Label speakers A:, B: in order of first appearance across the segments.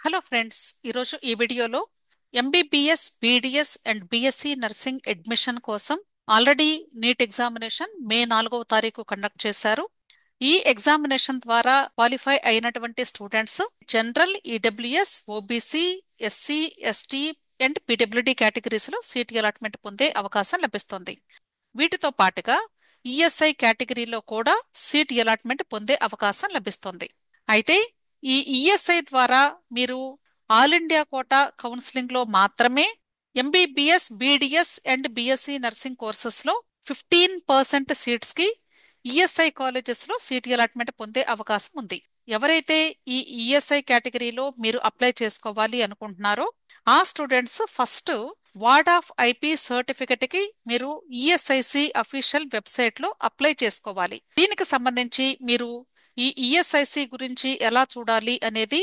A: Hello friends, ఈరోజు ఈ వీడియోలో MBBS, BDS and BSc nursing admission కోసం ఆల్రెడీ నీట్ ఎగ్జామినేషన్ మే 4వ తారీఖు కండక్ట్ చేశారు. ఈ ఎగ్జామినేషన్ ద్వారా క్వాలిఫై అయినటువంటి students general, EWS, OBC, SC, ST and PWD categories లో సీట్ అలాట్మెంట్ పొందే అవకాశం లభిస్తుంది. వీటితో పాటుగా ఈఎస్ఐ కేటగిరీలో కూడా సీట్ అలాట్మెంట్ పొందే అవకాశం లభిస్తుంది. అయితే ఈ ఈఎస్ఐ ద్వారా మీరు ఆల్ ఇండియా కోటా కౌన్సిలింగ్ లో మాత్రమే MBBS, BDS and BSc nursing courses లో 15% సీట్స్ కి ఈఎస్ఐ కాలేజెస్ లో సీట్ అలాట్మెంట్ పొందే అవకాశం ఉంది. ఎవరైతే ఈ ఈఎస్ఐ కేటగిరీలో మీరు అప్లై చేసుకోవాలి అనుకుంటున్నారో ఆ students first ward of IP certificate కి మీరు ఈఎస్ఐసి అఫీషియల్ వెబ్సైట్ లో అప్లై చేసుకోవాలి. దీనికి సంబంధించి మీరు ఈ ఈఎస్ఐసి గురించి ఎలా చూడాలి అనేది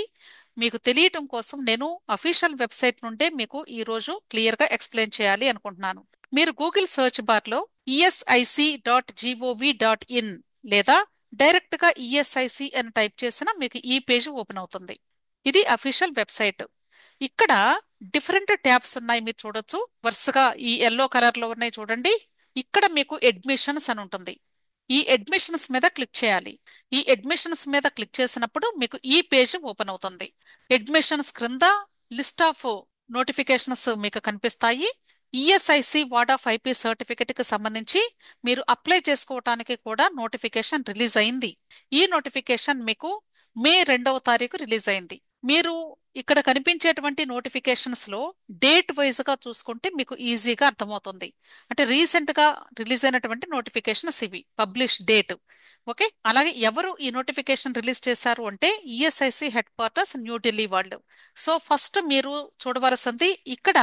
A: మీకు తెలియటం కోసం నేను అఫీషియల్ వెబ్సైట్ నుండే మీకు ఈ రోజు క్లియర్ గా ఎక్స్ప్లెయిన్ చేయాలి అనుకుంటున్నాను. మీరు గూగుల్ సెర్చ్ బార్ లో ESIC.gov.in లేదా డైరెక్ట్ గా ఈఎస్ఐసి అని టైప్ చేసినా మీకు ఈ పేజ్ ఓపెన్ అవుతుంది. ఇది అఫీషియల్ వెబ్సైట్. ఇక్కడ డిఫరెంట్ ట్యాబ్స్ ఉన్నాయి, మీరు చూడొచ్చు. వరుసగా ఈ ఎల్లో కలర్ లో ఉన్నాయి చూడండి. ఇక్కడ మీకు అడ్మిషన్స్ అని ఉంటుంది. ఈ అడ్మిషన్స్ మీద క్లిక్ చేయాలి. ఈ అడ్మిషన్స్ మీద క్లిక్ చేసినప్పుడు మీకు ఈ పేజ్ ఓపెన్ అవుతుంది. అడ్మిషన్స్ క్రింద లిస్ట్ ఆఫ్ నోటిఫికేషన్స్ మీకు కనిపిస్తాయి. ESIC ward of IP certificate కి సంబంధించి మీరు అప్లై చేసుకోవటానికి కూడా నోటిఫికేషన్ రిలీజ్ అయింది. ఈ నోటిఫికేషన్ మీకు మే 2వ తారీఖు రిలీజ్ అయింది. మీరు ఇక్కడ కనిపించేటువంటి నోటిఫికేషన్స్ లో డేట్ వైజ్ గా చూసుకుంటే మీకు ఈజీగా అర్థమవుతుంది. అంటే రీసెంట్ గా రిలీజ్ అయినటువంటి నోటిఫికేషన్స్ ఇవి, పబ్లిష్ డేట్. ఓకే, అలాగే ఎవరు ఈ నోటిఫికేషన్ రిలీజ్ చేశారు అంటే ఈఎస్ఐసి హెడ్ క్వార్టర్స్ న్యూఢిల్లీ వాళ్ళు. సో ఫస్ట్ మీరు చూడవలసింది ఇక్కడ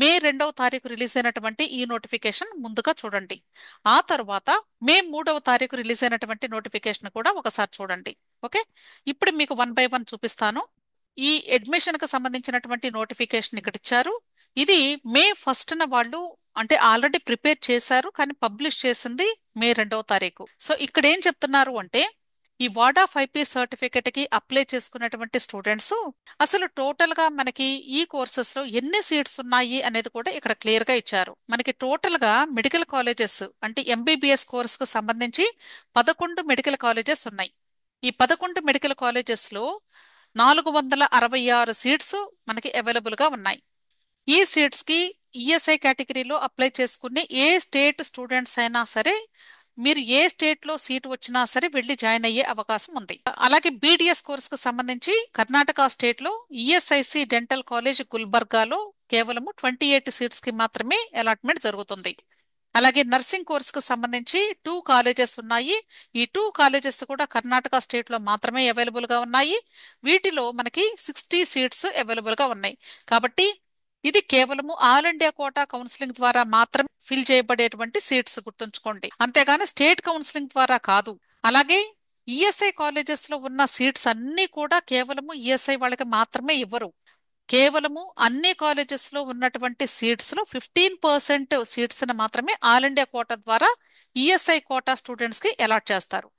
A: మే 2వ తారీఖు రిలీజ్ అయినటువంటి ఈ నోటిఫికేషన్ ముందుగా చూడండి. ఆ తర్వాత మే 3వ తారీఖు రిలీజ్ అయినటువంటి నోటిఫికేషన్ కూడా ఒకసారి చూడండి. ఓకే, ఇప్పుడు మీకు 1 బై 1 చూపిస్తాను. ఈ అడ్మిషన్ కి సంబంధించినటువంటి నోటిఫికేషన్ ఇక్కడ ఇచ్చారు. ఇది మే 1న వాళ్ళు అంటే ఆల్రెడీ ప్రిపేర్ చేశారు, కానీ పబ్లిష్ చేసింది మే 2వ తారీఖు. సో ఇక్కడ ఏం చెప్తున్నారు అంటే ఈ వార్డ్ ఆఫ్ ఐపీ సర్టిఫికెట్ కి అప్లై చేసుకున్నటువంటి స్టూడెంట్స్ అసలు టోటల్ గా మనకి ఈ కోర్సెస్ లో ఎన్ని సీట్స్ ఉన్నాయి అనేది కూడా ఇక్కడ క్లియర్ గా ఇచ్చారు. మనకి టోటల్ గా మెడికల్ కాలేజెస్ అంటే ఎంబీబీఎస్ కోర్స్ కు సంబంధించి 11 మెడికల్ కాలేజెస్ ఉన్నాయి. ఈ 11 మెడికల్ కాలేజెస్ లో 466 సీట్స్ మనకి అవైలబుల్ గా ఉన్నాయి. ఈ సీట్స్ కి ఈఎస్ఐ కేటగిరీలో అప్లై చేసుకునే ఏ స్టేట్ స్టూడెంట్స్ అయినా సరే, మీరు ఏ స్టేట్ లో సీట్ వచ్చినా సరే వెళ్ళి జాయిన్ అయ్యే అవకాశం ఉంది. అలాగే బీడీఎస్ కోర్స్ కు సంబంధించి కర్ణాటక స్టేట్ లో ఈఎస్ఐసి డెంటల్ కాలేజ్ గుల్బర్గాలో కేవలం 28 సీట్స్ కి మాత్రమే అలాట్మెంట్ జరుగుతుంది. అలాగే నర్సింగ్ కోర్స్ కు సంబంధించి 2 కాలేజెస్ ఉన్నాయి. ఈ 2 కాలేజెస్ కూడా కర్ణాటక స్టేట్ లో మాత్రమే అవైలబుల్ గా ఉన్నాయి. వీటిలో మనకి 60 సీట్స్ అవైలబుల్ గా ఉన్నాయి. కాబట్టి ఇది కేవలము ఆల్ ఇండియా కోటా కౌన్సిలింగ్ ద్వారా మాత్రం ఫిల్ చేయబడేటువంటి సీట్స్, గుర్తుంచుకోండి. అంతేగాని స్టేట్ కౌన్సిలింగ్ ద్వారా కాదు. అలాగే ఈఎస్ఐ కాలేజెస్ లో ఉన్న సీట్స్ అన్ని కూడా కేవలము ఈఎస్ఐ వాళ్ళకి మాత్రమే ఇవ్వరు. కేవలము అన్ని కాలేజెస్ లో ఉన్నటువంటి సీట్స్ లో 15% సీట్స్ మాత్రమే ఆల్ ఇండియా కోటా ద్వారా ఈఎస్ఐ కోటా స్టూడెంట్స్ కి అలాట్ చేస్తారు.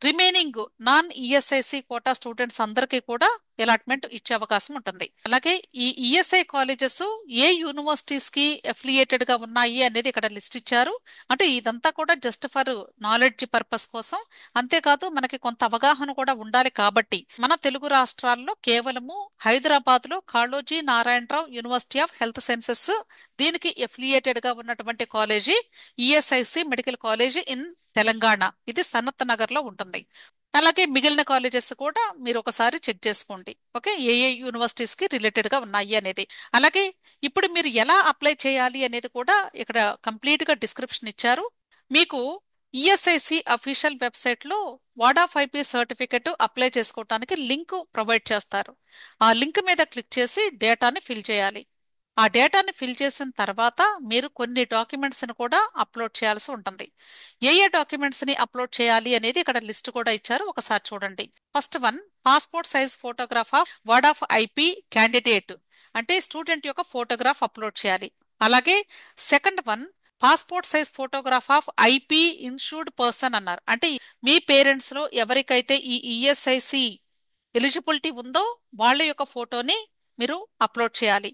A: Remaining non ESIC quota students అందరికీ కూడా అలాట్మెంట్ ఇచ్చే అవకాశం ఉంటుంది. అలాగే ఈ ఈఎస్ఐ కాలేజెస్ ఏ యూనివర్సిటీస్ కి అఫిలియేటెడ్ గా ఉన్నాయి అనేది ఇక్కడ లిస్ట్ ఇచ్చారు. అంటే ఇదంతా కూడా జస్ట్ ఫర్ నాలెడ్జ్ పర్పస్ కోసం. అంతేకాదు మనకి కొంత అవగాహన కూడా ఉండాలి. కాబట్టి మన తెలుగు రాష్ట్రాల్లో కేవలము హైదరాబాద్ లో Kaloji Narayana Rao university of health sciences దీనికి అఫిలియేటెడ్ గా ఉన్నటువంటి college ESIC medical college in Telangana. ఇది సనత్ నగర్ లో ఉంటుంది. అలాగే మిగిలిన కాలేజెస్ కూడా మీరు ఒకసారి చెక్ చేసుకోండి. ఓకే, ఏ ఏ యూనివర్సిటీస్ కి రిలేటెడ్ గా ఉన్నాయి అనేది. అలాగే ఇప్పుడు మీరు ఎలా అప్లై చేయాలి అనేది కూడా ఇక్కడ కంప్లీట్ గా డిస్క్రిప్షన్ ఇచ్చారు. మీకు ఈఎస్ఐసి అఫీషియల్ వెబ్సైట్ లో ward of IP certificate apply చేసుకోవడానికి లింక్ ప్రొవైడ్ చేస్తారు. ఆ లింక్ మీద క్లిక్ చేసి డేటాని ఫిల్ చేయాలి. ఆ డేటాని ఫిల్ చేసిన తర్వాత మీరు కొన్ని డాక్యుమెంట్స్ ని కూడా అప్లోడ్ చేయాల్సి ఉంటుంది. ఏ ఏ డాక్యుమెంట్స్ ని అప్లోడ్ చేయాలి అనేది ఇక్కడ లిస్ట్ కూడా ఇచ్చారు, ఒకసారి చూడండి. First one, passport size photograph of ward of IP candidate, అంటే స్టూడెంట్ యొక్క ఫోటోగ్రాఫ్ అప్లోడ్ చేయాలి. అలాగే second one, passport size photograph of IP insured person అన్నారు. అంటే మీ పేరెంట్స్ లో ఎవరికైతే ఈ ఈఎస్ఐసి ఎలిజిబిలిటీ ఉందో వాళ్ళ యొక్క ఫోటోని మీరు అప్లోడ్ చేయాలి.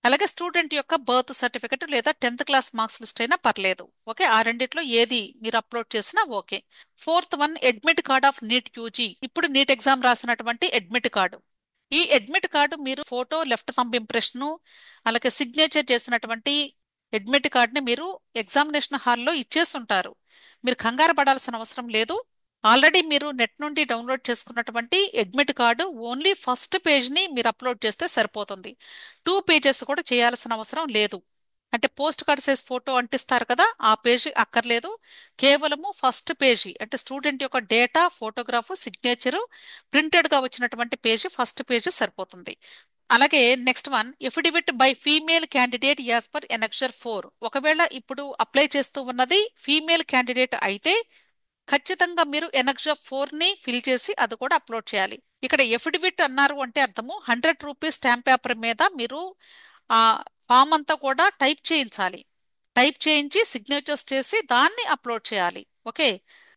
A: అలాగే స్టూడెంట్ యొక్క బర్త్ సర్టిఫికెట్ లేదా 10th క్లాస్ మార్క్స్ లిస్ట్ అయినా పర్లేదు. ఓకే, ఆ రెండిట్లో ఏది మీరు అప్లోడ్ చేసినా okay. Fourth one, admit card of NEET UG. ఇప్పుడు నీట్ ఎగ్జామ్ రాసినటువంటి అడ్మిట్ కార్డు. ఈ అడ్మిట్ కార్డు మీరు ఫోటో, లెఫ్ట్ థంబ్ ఇంప్రెషన్, అలాగే సిగ్నేచర్ చేసినటువంటి అడ్మిట్ కార్డుని మీరు ఎగ్జామినేషన్ హాల్లో ఇచ్చేస్తుంటారు. మీరు కంగారు పడాల్సిన అవసరం లేదు. ఆల్రెడీ మీరు నెట్ నుండి డౌన్లోడ్ చేసుకున్నటువంటి అడ్మిట్ కార్డు ఓన్లీ ఫస్ట్ పేజ్ని మీరు అప్లోడ్ చేస్తే సరిపోతుంది. 2 పేజెస్ కూడా చేయాల్సిన అవసరం లేదు. అంటే పోస్ట్ కార్డ్ సైజ్ ఫోటో అంటిస్తారు కదా, ఆ పేజీ అక్కర్లేదు. కేవలము ఫస్ట్ పేజీ అంటే స్టూడెంట్ యొక్క డేటా, ఫోటోగ్రాఫ్, సిగ్నేచరు ప్రింటెడ్గా వచ్చినటువంటి పేజీ, ఫస్ట్ పేజీ సరిపోతుంది. అలాగే next one, affidavit by female candidate as per annexure 4. ఒకవేళ ఇప్పుడు అప్లై చేస్తూ ఉన్నది ఫీమేల్ క్యాండిడేట్ అయితే ఖచ్చితంగా మీరు ఎనక్షర్ 4ని ఫిల్ చేసి అది కూడా అప్లోడ్ చేయాలి. ఇక్కడ ఎఫిడవిట్ అన్నారు అంటే అర్థము 100 రూపీస్ స్టాంప్ పేపర్ మీద మీరు ఆ ఫామ్ అంతా కూడా టైప్ చేయించాలి. టైప్ చేయించి సిగ్నేచర్స్ చేసి దాన్ని అప్లోడ్ చేయాలి. Okay.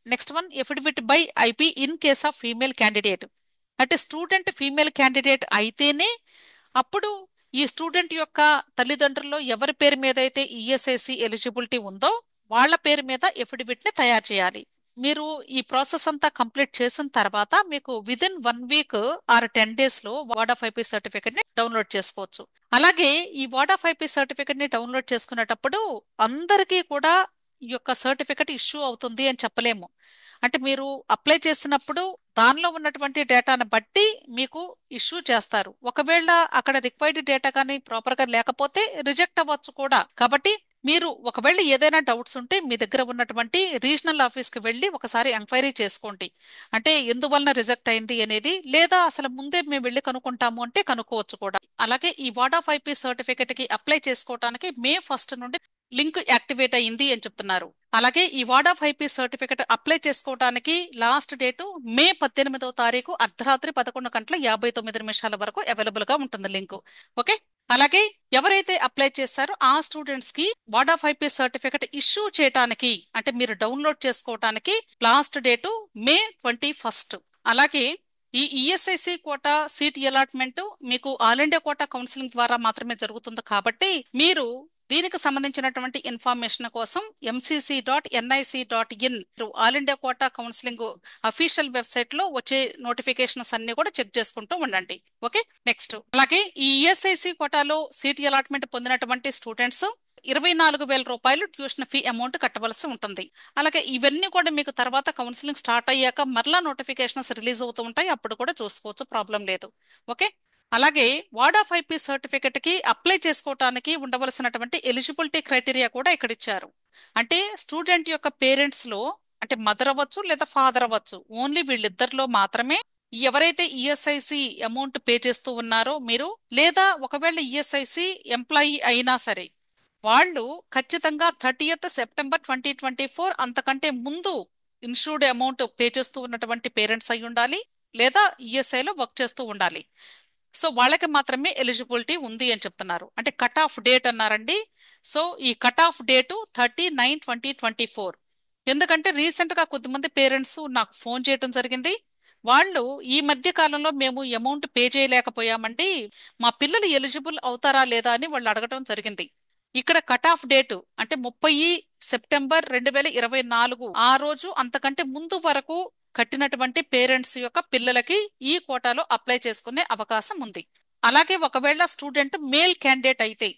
A: Next one, affidavit by IP in case of female candidate. అంటే స్టూడెంట్ ఫీమేల్ క్యాండిడేట్ అయితేనే అప్పుడు ఈ స్టూడెంట్ యొక్క తల్లిదండ్రుల్లో ఎవరి పేరు మీద అయితే ఈఎస్ఐసి ఎలిజిబిలిటీ ఉందో వాళ్ళ పేరు మీద ఎఫిడవిట్ ని తయారు చేయాలి. మీరు ఈ ప్రాసెస్ అంతా కంప్లీట్ చేసిన తర్వాత మీకు విదిన్ 1 వీక్ ఆర్ 10 డేస్ లో వార్డ్ ఆఫ్ ఐపీ సర్టిఫికెట్ ని డౌన్లోడ్ చేసుకోవచ్చు. అలాగే ఈ వార్డ్ ఆఫ్ ఐపీ సర్టిఫికెట్ ని డౌన్లోడ్ చేసుకునేటప్పుడు అందరికీ కూడా ఈ యొక్క సర్టిఫికెట్ ఇష్యూ అవుతుంది అని చెప్పలేము. అంటే మీరు అప్లై చేసినప్పుడు దానిలో ఉన్నటువంటి డేటాను బట్టి మీకు ఇష్యూ చేస్తారు. ఒకవేళ అక్కడ రిక్వైర్డ్ డేటా కానీ ప్రాపర్ గా లేకపోతే రిజెక్ట్ అవ్వచ్చు కూడా. కాబట్టి మీరు ఒకవేళ ఏదైనా డౌట్స్ ఉంటే మీ దగ్గర ఉన్నటువంటి రీజనల్ ఆఫీస్ కి వెళ్ళి ఒకసారి ఎంక్వైరీ చేసుకోండి. అంటే ఎందువలన రిజెక్ట్ అయింది అనేది, లేదా అసలు ముందే మేము వెళ్ళి కనుక్కుంటాము అంటే కనుక్కోవచ్చు కూడా. అలాగే ఈ వార్డ్ ఆఫ్ ఐపీ సర్టిఫికెట్ కి అప్లై చేసుకోవడానికి మే 1 నుండి లింక్ యాక్టివేట్ అయ్యింది అని చెప్తున్నారు. అలాగే ఈ ward of IP certificate apply చేసుకోవడానికి లాస్ట్ డేటు మే 18వ తారీఖు అర్ధరాత్రి 11:59 వరకు అవైలబుల్ గా ఉంటుంది లింకు. ఓకే. అలాగే ఎవరైతే అప్లై చేస్తారో ఆ స్టూడెంట్స్ కి ward of IP certificate issue చేయడానికి అంటే మీరు డౌన్లోడ్ చేసుకోవడానికి లాస్ట్ డేటు మే 21. అలాగే ఈ ఈఎస్ఐసి కోటా సీట్ అలాట్మెంట్ మీకు ఆల్ ఇండియా కోటా కౌన్సిలింగ్ ద్వారా మాత్రమే జరుగుతుంది. కాబట్టి మీరు దీనికి సంబంధించినటువంటి ఇన్ఫర్మేషన్ కోసం mcc.nic.in all India quota counselling official website లో వచ్చే నోటిఫికేషన్స్ అన్ని కూడా చెక్ చేసుకుంటూ ఉండండి. ఓకే. నెక్స్ట్, అలాగే ఈ ఈఎస్ఐసి కోటాలో సీట్ అలాట్మెంట్ పొందినటువంటి స్టూడెంట్స్ 24,000 రూపాయలు ట్యూషన్ ఫీ అమౌంట్ కట్టవలసి ఉంటుంది. అలాగే ఇవన్నీ కూడా మీకు తర్వాత కౌన్సిలింగ్ స్టార్ట్ అయ్యాక మరలా నోటిఫికేషన్స్ రిలీజ్ అవుతూ ఉంటాయి, అప్పుడు కూడా చూసుకోవచ్చు, ప్రాబ్లం లేదు. ఓకే. అలాగే వార్డ్ ఆఫ్ ఐపీ సర్టిఫికెట్ కి అప్లై చేసుకోవటానికి ఉండవలసినటువంటి ఎలిజిబిలిటీ క్రైటీరియా కూడా ఇక్కడ ఇచ్చారు. అంటే స్టూడెంట్ యొక్క పేరెంట్స్ లో అంటే మదర్ అవ్వచ్చు లేదా ఫాదర్ అవ్వచ్చు, ఓన్లీ వీళ్ళిద్దరిలో మాత్రమే ఎవరైతే ఈఎస్ఐసి అమౌంట్ పే చేస్తూ ఉన్నారో మీరు, లేదా ఒకవేళ ఈఎస్ఐసి ఎంప్లాయీ అయినా సరే వాళ్ళు ఖచ్చితంగా 30th సెప్టెంబర్ 2024 అంతకంటే ముందు ఇన్సూర్డ్ అమౌంట్ పే చేస్తూ ఉన్నటువంటి పేరెంట్స్ అయి ఉండాలి, లేదా ఈఎస్ఐలో వర్క్ చేస్తూ ఉండాలి. సో వాళ్ళకి మాత్రమే ఎలిజిబిలిటీ ఉంది అని చెప్తున్నారు. అంటే కట్ ఆఫ్ డేట్ అన్నారండి. సో ఈ కట్ ఆఫ్ డేటు 30/9/2024. ఎందుకంటే రీసెంట్ గా కొద్దిమంది పేరెంట్స్ నాకు ఫోన్ చేయడం జరిగింది. వాళ్ళు ఈ మధ్య కాలంలో మేము అమౌంట్ పే చేయలేకపోయామండి, మా పిల్లలు ఎలిజిబుల్ అవుతారా లేదా అని వాళ్ళు అడగటం జరిగింది. ఇక్కడ కట్ ఆఫ్ డేటు అంటే 30 సెప్టెంబర్ 2024 ఆ రోజు అంతకంటే ముందు వరకు కట్టినటువంటి పేరెంట్స్ యొక్క పిల్లలకి ఈ కోటాలో అప్లై చేసుకునే అవకాశం ఉంది. అలాగే ఒకవేళ స్టూడెంట్ మేల్ క్యాండిడేట్ అయితే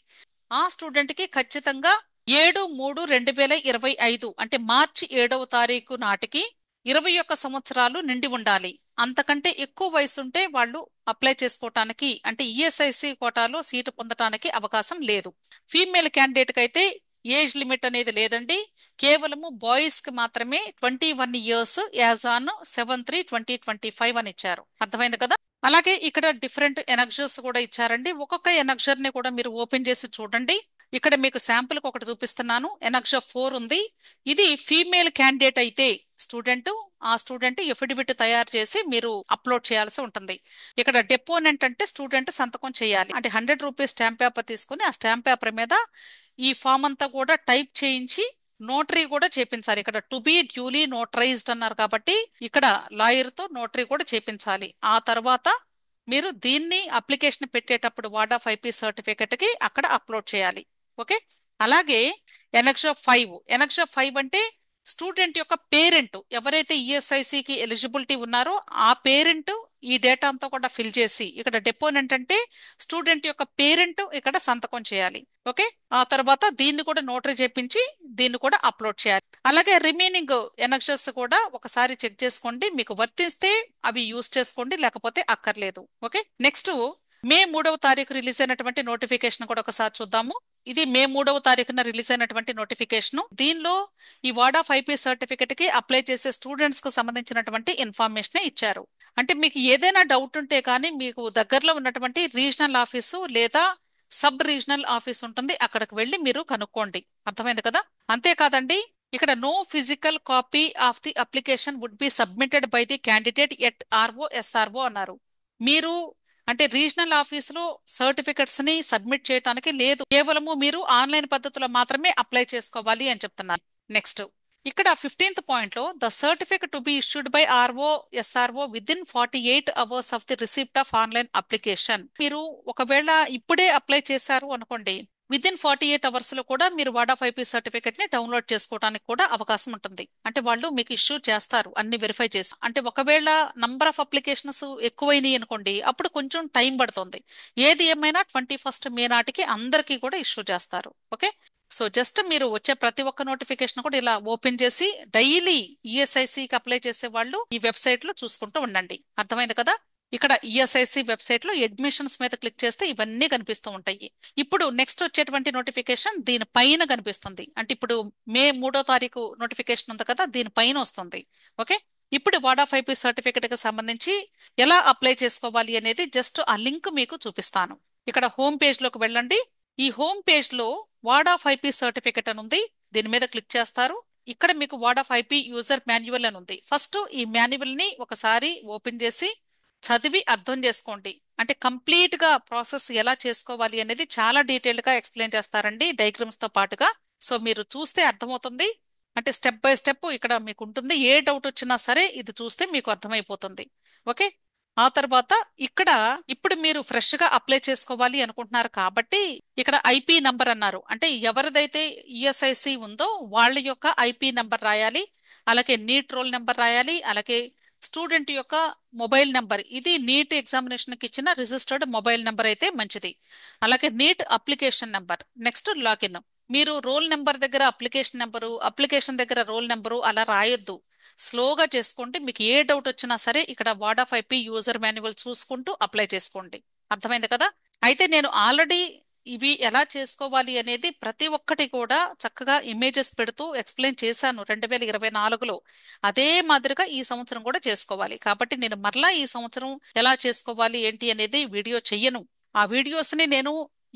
A: ఆ స్టూడెంట్ కి ఖచ్చితంగా 7/3/2025 అంటే మార్చి 7వ తారీఖు నాటికి 21 సంవత్సరాలు నిండి ఉండాలి. అంతకంటే ఎక్కువ వయసు ఉంటే వాళ్ళు అప్లై చేసుకోవటానికి అంటే ఈఎస్ఐసి కోటాలో సీటు పొందటానికి అవకాశం లేదు. ఫీమేల్ క్యాండిడేట్ కి అయితే ఏజ్ లిమిట్ అనేది లేదండి. కేవలము బాయ్స్ కి మాత్రమే 21 years యాజ్ ఆన్ 7/3/2025 అని ఇచ్చారు. అర్థమైంది కదా. అలాగే ఇక్కడ డిఫరెంట్ ఎనక్షర్స్ కూడా ఇచ్చారండి. ఒక్కొక్క ఎనక్షర్ ని కూడా మీరు ఓపెన్ చేసి చూడండి. ఇక్కడ మీకు శాంపుల్ కి ఒకటి చూపిస్తున్నాను. ఎనక్షర్ 4 ఉంది. ఇది ఫీమేల్ క్యాండిడేట్ అయితే ఆ స్టూడెంట్ ఎఫిడవిట్ తయారు చేసి మీరు అప్లోడ్ చేయాల్సి ఉంటుంది. ఇక్కడ డెపోనెంట్ అంటే స్టూడెంట్ సంతకం చేయాలి. అంటే 100 రూపీస్ స్టాంప్ పేపర్ తీసుకుని ఆ స్టాంప్ పేపర్ మీద ఈ ఫామ్ అంతా కూడా టైప్ చేయించి నోటరీ కూడా చేపించాలి. ఇక్కడ టు బి డ్యూలీ నోటరైజ్డ్ అన్నారు కాబట్టి ఇక్కడ లాయర్ తో నోటరీ కూడా చేపించాలి. ఆ తర్వాత మీరు దీన్ని అప్లికేషన్ పెట్టేటప్పుడు వార్డ్ ఆఫ్ ఐపీ సర్టిఫికెట్ కి అక్కడ అప్లోడ్ చేయాలి. ఓకే. అలాగే ఎనక్షా 5 అంటే స్టూడెంట్ యొక్క పేరెంట్ ఎవరైతే ఈఎస్ఐసికి ఎలిజిబిలిటీ ఉన్నారో ఆ పేరెంట్ ఈ డేటా అంతా కూడా ఫిల్ చేసి, ఇక్కడ డెపోనెంట్ అంటే స్టూడెంట్ యొక్క పేరెంట్ ఇక్కడ సంతకం చేయాలి. ఓకే. ఆ తర్వాత దీన్ని కూడా నోటరీ చేపించి దీన్ని కూడా అప్లోడ్ చేయాలి. అలాగే రిమైనింగ్ ఎనక్షస్ కూడా ఒకసారి చెక్ చేసుకోండి, మీకు వర్తిస్తే అవి యూజ్ చేసుకోండి, లేకపోతే అక్కర్లేదు. ఓకే. నెక్స్ట్ మే 3వ తారీఖు రిలీజ్ అయినటువంటి నోటిఫికేషన్ కూడా ఒకసారి చూద్దాము. ఇది మే 3వ తారీఖున రిలీజ్ అయినటువంటి నోటిఫికేషన్. దీనిలో ఈ వార్డ్ ఆఫ్ ఐపీ సర్టిఫికెట్ కి అప్లై చేసే స్టూడెంట్స్ కు సంబంధించినటువంటి ఇన్ఫర్మేషన్ ఇచ్చారు. అంటే మీకు ఏదైనా డౌట్ ఉంటే కానీ మీకు దగ్గరలో ఉన్నటువంటి రీజనల్ ఆఫీసు లేదా సబ్ రీజనల్ ఆఫీస్ ఉంటుంది, అక్కడికి వెళ్ళి మీరు కనుక్కోండి. అర్థమైంది కదా. అంతేకాదండి, ఇక్కడ no physical copy of the application would be submitted by the candidate at RO SRO అన్నారు. మీరు అంటే రీజనల్ ఆఫీసులో సర్టిఫికెట్స్ ని సబ్మిట్ చేయడానికి లేదు, కేవలము మీరు ఆన్లైన్ పద్ధతిలో మాత్రమే అప్లై చేసుకోవాలి అని చెప్తున్నారు. నెక్స్ట్ ఇక్కడ 15th పాయింట్ లో the certificate to be issued by RO SRO with in 48 hours of the receipt of online application. మీరు ఒకవేళ ఇప్పుడే అప్లై చేశారు అనుకోండి, విత్ ఇన్ 48 అవర్స్ లో కూడా మీరు వార్డ్ ఆఫ్ ఐపీ సర్టిఫికెట్ ని డౌన్లోడ్ చేసుకోవడానికి కూడా అవకాశం ఉంటుంది. అంటే వాళ్ళు మీకు ఇష్యూ చేస్తారు అన్ని వెరిఫై చేసి. అంటే ఒకవేళ నంబర్ ఆఫ్ అప్లికేషన్స్ ఎక్కువైనాయి అనుకోండి, అప్పుడు కొంచెం టైం పడుతుంది. ఏది ఏమైనా 21st మే నాటికి అందరికీ కూడా ఇష్యూ చేస్తారు. ఓకే. సో జస్ట్ మీరు వచ్చే ప్రతి ఒక్క నోటిఫికేషన్ కూడా ఇలా ఓపెన్ చేసి డైలీ ఈఎస్ఐసికి అప్లై చేసే వాళ్ళు ఈ వెబ్సైట్ లో చూసుకుంటూ ఉండండి. అర్థమైంది కదా. ఇక్కడ ఈఎస్ఐసి వెబ్సైట్ లో అడ్మిషన్స్ మీద క్లిక్ చేస్తే ఇవన్నీ కనిపిస్తూ ఉంటాయి. ఇప్పుడు నెక్స్ట్ వచ్చేటువంటి నోటిఫికేషన్ దీని పైన కనిపిస్తుంది. అంటే ఇప్పుడు మే 3వ తారీఖు నోటిఫికేషన్ ఉంది కదా, దీని పైన వస్తుంది. ఓకే. ఇప్పుడు వార్డ్ ఆఫ్ ఐపీ సర్టిఫికెట్ కి సంబంధించి ఎలా అప్లై చేసుకోవాలి అనేది జస్ట్ ఆ లింక్ మీకు చూపిస్తాను. ఇక్కడ హోమ్ పేజ్ లోకి వెళ్ళండి. ఈ హోమ్ పేజ్ లో వార్డ్ ఆఫ్ ఐపీ సర్టిఫికెట్ అని ఉంది, దీని మీద క్లిక్ చేస్తారు. ఇక్కడ మీకు ward of IP user manual అని ఉంది. ఫస్ట్ ఈ మాన్యువల్ ని ఒకసారి ఓపెన్ చేసి చదివి అర్థం చేసుకోండి. అంటే కంప్లీట్ గా ప్రాసెస్ ఎలా చేసుకోవాలి అనేది చాలా డీటెయిల్ గా ఎక్స్ప్లెయిన్ చేస్తారండి డయాగ్రామ్స్ తో పాటుగా. సో మీరు చూస్తే అర్థమవుతుంది. అంటే స్టెప్ బై స్టెప్ ఇక్కడ మీకు ఉంటుంది. ఏ డౌట్ వచ్చినా సరే ఇది చూస్తే మీకు అర్థమైపోతుంది. ఓకే. ఆ తర్వాత ఇక్కడ ఇప్పుడు మీరు ఫ్రెష్ గా అప్లై చేసుకోవాలి అనుకుంటున్నారు కాబట్టి ఇక్కడ ఐపీ నంబర్ అన్నారు. అంటే ఎవరిదైతే ఈఎస్ఐసి ఉందో వాళ్ళ యొక్క ఐపీ నంబర్ రాయాలి. అలాగే నీట్ రోల్ నెంబర్ రాయాలి. అలాగే స్టూడెంట్ యొక్క మొబైల్ నెంబర్, ఇది నీట్ ఎగ్జామినేషన్ కి ఇచ్చిన రిజిస్టర్డ్ మొబైల్ నెంబర్ అయితే మంచిది. అలాగే NEET application number. Next login. మీరు రోల్ నెంబర్ దగ్గర అప్లికేషన్ నెంబరు, అప్లికేషన్ దగ్గర రోల్ నెంబరు అలా రాయొద్దు. స్లోగా చేసుకోండి. మీకు ఏ డౌట్ వచ్చినా సరే ఇక్కడ ward of IP user manual చూసుకుంటూ అప్లై చేసుకోండి. అర్థమైంది కదా. అయితే నేను ఆల్రెడీ ఇవి ఎలా చేసుకోవాలి అనేది ప్రతి ఒక్కటి కూడా చక్కగా ఇమేజెస్ పెడుతూ ఎక్స్ప్లెయిన్ చేశాను 2024లో. అదే మాదిరిగా ఈ సంవత్సరం కూడా చేసుకోవాలి. కాబట్టి నేను మరలా ఈ సంవత్సరం ఎలా చేసుకోవాలి ఏంటి అనేది వీడియో చెయ్యను. ఆ వీడియోస్ ని నేను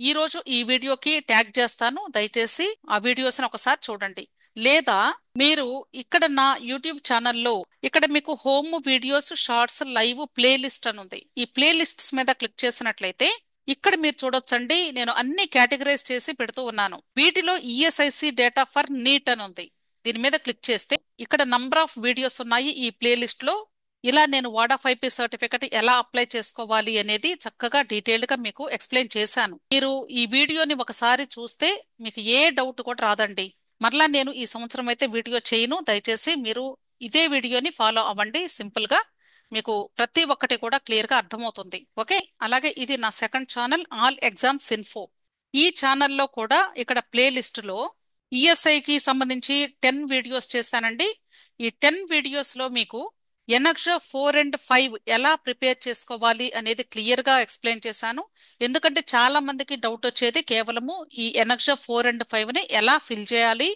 A: ఈ రోజు ఈ వీడియోకి ట్యాగ్ చేస్తాను, దయచేసి ఆ వీడియోస్ ని ఒకసారి చూడండి. లేదా మీరు ఇక్కడ నా యూట్యూబ్ ఛానల్లో ఇక్కడ మీకు home videos, shorts, live, playlist అని ఉంది. ఈ ప్లేలిస్ట్స్ మీద క్లిక్ చేసినట్లయితే ఇక్కడ మీరు చూడొచ్చండి, నేను అన్ని కేటగరైజ్ చేసి పెడుతూ ఉన్నాను. వీటిలో ఈఎస్ఐసి డేటా ఫర్ నీట్ అని ఉంది. దీని మీద క్లిక్ చేస్తే ఇక్కడ నంబర్ ఆఫ్ వీడియోస్ ఉన్నాయి ఈ ప్లేలిస్ట్ లో. ఇలా నేను వార్డ్ ఆఫ్ ఐపీ సర్టిఫికెట్ ఎలా అప్లై చేసుకోవాలి అనేది చక్కగా డీటెయిల్డ్ గా మీకు ఎక్స్ప్లెయిన్ చేశాను. మీరు ఈ వీడియోని ఒకసారి చూస్తే మీకు ఏ డౌట్ కూడా రాదండి. మరలా నేను ఈ సంవత్సరం అయితే వీడియో చేయను, దయచేసి మీరు ఇదే వీడియోని ఫాలో అవ్వండి. సింపుల్ గా మీకు ప్రతి ఒక్కటి కూడా క్లియర్ గా అర్థమవుతుంది. ఓకే. అలాగే ఇది నా second channel all exams info. ఈ ఛానల్లో కూడా ఇక్కడ ప్లేలిస్ట్ లో ఈఎస్ఐకి సంబంధించి 10 వీడియోస్ చేశానండి. ఈ 10 వీడియోస్ లో మీకు ఎనక్షా 4 and 5 ఎలా ప్రిపేర్ చేసుకోవాలి అనేది క్లియర్ గా ఎక్స్ప్లెయిన్ చేశాను. ఎందుకంటే చాలా మందికి డౌట్ వచ్చేది కేవలము ఈ ఎనక్షా 4 and 5 ని ఎలా ఫిల్ చేయాలి,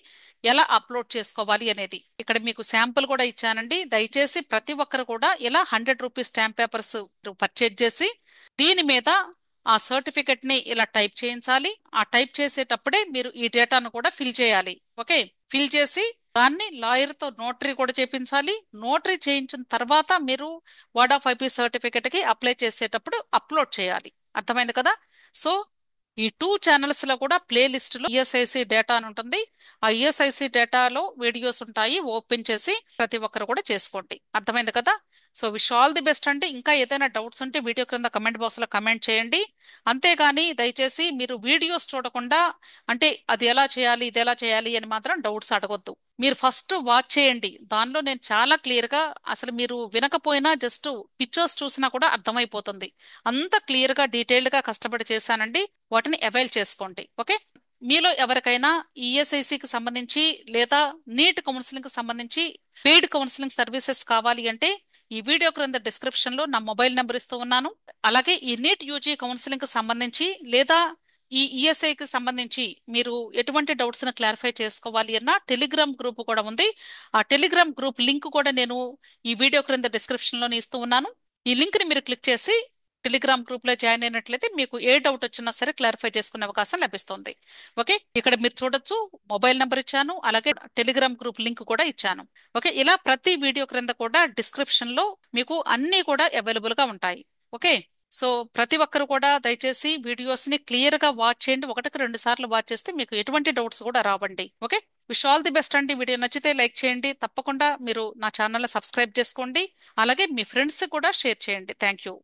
A: ఎలా అప్లోడ్ చేసుకోవాలి అనేది. ఇక్కడ మీకు శాంపుల్ కూడా ఇచ్చానండి. దయచేసి ప్రతి ఒక్కరు కూడా ఇలా 100 రూపీస్ స్టాంప్ పేపర్స్ పర్చేజ్ చేసి దీని మీద ఆ సర్టిఫికెట్ ని ఇలా టైప్ చేయించాలి. ఆ టైప్ చేసేటప్పుడే మీరు ఈ డేటాను కూడా ఫిల్ చేయాలి. ఓకే. ఫిల్ చేసి దాన్ని లాయర్ తో నోటరీ కూడా చేయించాలి. నోటరీ చేయించిన తర్వాత మీరు వార్డ్ ఆఫ్ ఐపీ సర్టిఫికెట్ కి అప్లై చేసేటప్పుడు అప్లోడ్ చేయాలి. అర్థమైంది కదా. సో ఈ 2 ఛానల్స్ లో కూడా ప్లే లిస్ట్ లో ఈఎస్ఐసి డేటా అని ఉంటుంది. ఆ ఈఎస్ఐసి డేటాలో వీడియోస్ ఉంటాయి. ఓపెన్ చేసి ప్రతి ఒక్కరు కూడా చేసుకోండి. అర్థమైంది కదా? So wish all the best అండి. ఇంకా ఏదైనా డౌట్స్ ఉంటే వీడియో క్రింద కమెంట్ బాక్స్ లో కమెంట్ చేయండి. అంతేగాని దయచేసి మీరు వీడియోస్ చూడకుండా అంటే అది ఎలా చేయాలి ఇది ఎలా చేయాలి అని మాత్రం డౌట్స్ అడగొద్దు. మీరు ఫస్ట్ వాచ్ చేయండి. దానిలో నేను చాలా క్లియర్ గా, అసలు మీరు వినకపోయినా జస్ట్ పిక్చర్స్ చూసినా కూడా అర్థమైపోతుంది. అంత క్లియర్ గా డీటెయిల్డ్ గా కష్టపడి చేశానండి. వాటిని అవైల్ చేసుకోండి. ఓకే. మీలో ఎవరికైనా ఈఎస్ఐసికి సంబంధించి లేదా నీట్ కౌన్సిలింగ్ కి సంబంధించి పెయిడ్ కౌన్సిలింగ్ సర్వీసెస్ కావాలి అంటే ఈ వీడియో క్రింద డిస్క్రిప్షన్ లో నా మొబైల్ నెంబర్ ఇస్తూ ఉన్నాను. అలాగే ఈ నీట్ యూజీ కౌన్సిలింగ్ కి సంబంధించి లేదా ఈ ఈఎస్ఐకి సంబంధించి మీరు ఎటువంటి డౌట్స్ ని క్లారిఫై చేసుకోవాలి అన్న టెలిగ్రామ్ గ్రూప్ కూడా ఉంది. ఆ టెలిగ్రామ్ గ్రూప్ లింక్ కూడా నేను ఈ వీడియో క్రింద డిస్క్రిప్షన్ లోనే ఇస్తూ ఉన్నాను. ఈ లింక్ ని మీరు క్లిక్ చేసి టెలిగ్రామ్ గ్రూప్ లో జాయిన్ అయినట్లయితే మీకు ఏ డౌట్ వచ్చినా సరే క్లారిఫై చేసుకునే అవకాశం లభిస్తుంది. ఓకే. ఇక్కడ మీరు చూడొచ్చు, మొబైల్ నెంబర్ ఇచ్చాను, అలాగే టెలిగ్రామ్ గ్రూప్ లింక్ కూడా ఇచ్చాను. ఓకే. ఇలా ప్రతి వీడియో క్రింద కూడా డిస్క్రిప్షన్ లో మీకు అన్ని కూడా అవైలబుల్ గా ఉంటాయి. ఓకే. సో ప్రతి ఒక్కరు కూడా దయచేసి వీడియోస్ ని క్లియర్ గా వాచ్ చేయండి. ఒకటికి 2 సార్లు వాచ్ చేస్తే మీకు ఎటువంటి డౌట్స్ కూడా రావండి. Okay. Wish all the best అండి. వీడియో నచ్చితే లైక్ చేయండి. తప్పకుండా మీరు నా ఛానల్ సబ్స్క్రైబ్ చేసుకోండి. అలాగే మీ ఫ్రెండ్స్ కూడా షేర్ చేయండి. Thank you.